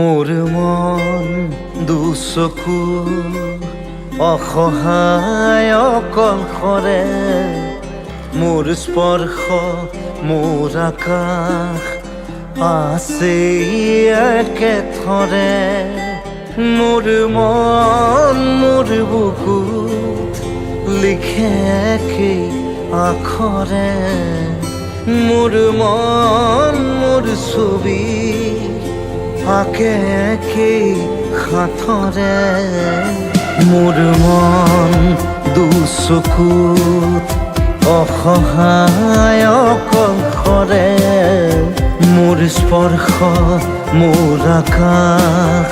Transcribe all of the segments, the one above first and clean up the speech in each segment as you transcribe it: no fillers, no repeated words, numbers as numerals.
মোৰ মন দুচকু অসহায় অকলশৰে, মোৰ স্পৰ্শ মোৰ আকাশ আছে একেথৰে। মোৰ মন মোৰ বুকুত লিখে কি আখৰে, মোৰ মন মোৰ ছবি আঁকে কি হাতৰে। মোৰ মন দুচকুত অসহায় অকলশৰে, মোৰ স্পৰ্শ মোৰ আকাশ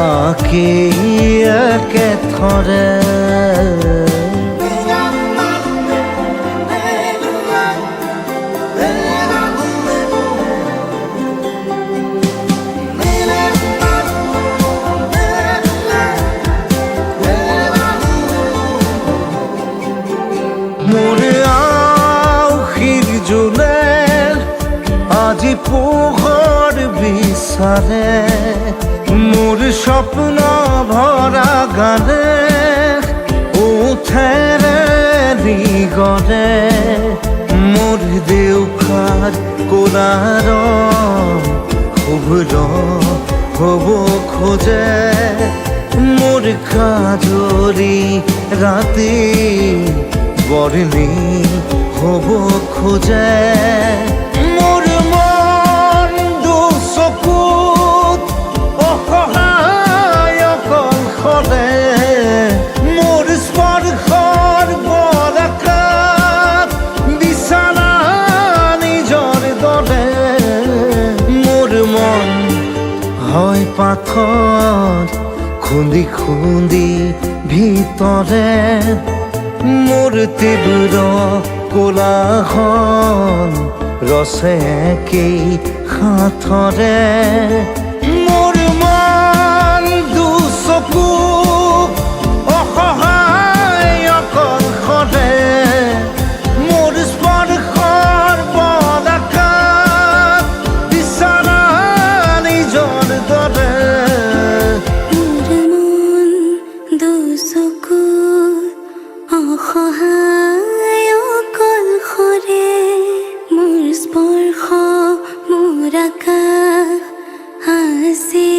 আঁকি একেথৰে। মোৰ আউসীৰ জোনে আজি পোহৰ বিচাৰে, মোৰ স্বপ্ন ভৰা গানে উঠেৰে নিগৰে। মোৰ দেউখাৰ কোলাৰ শুভ্ৰ হ'ব খোজে, মোৰ কাজৰি ৰাতি বৰ্ণি হ'ব খোজে। মোৰ মন দুচকুত অসহায় অকলশৰে, মোৰ স্পৰ্শৰ বৰকাত বিচনা নিজৰ দৰে। মোৰ মন হয় পাথৰ খুন্দি খুন্দি ভিতৰে, মোৰ তীব্ৰ কোলাহল ৰচে কি হাতৰে। মোৰ মন দুচকু অসহায় অকলশৰে, মোৰ স্পৰ্শৰ বৰকাত বিচনা নিজৰ দৰে। অসহায় অকলশৰে, মোৰ স্পৰ্শ মোৰ আকাশ আছে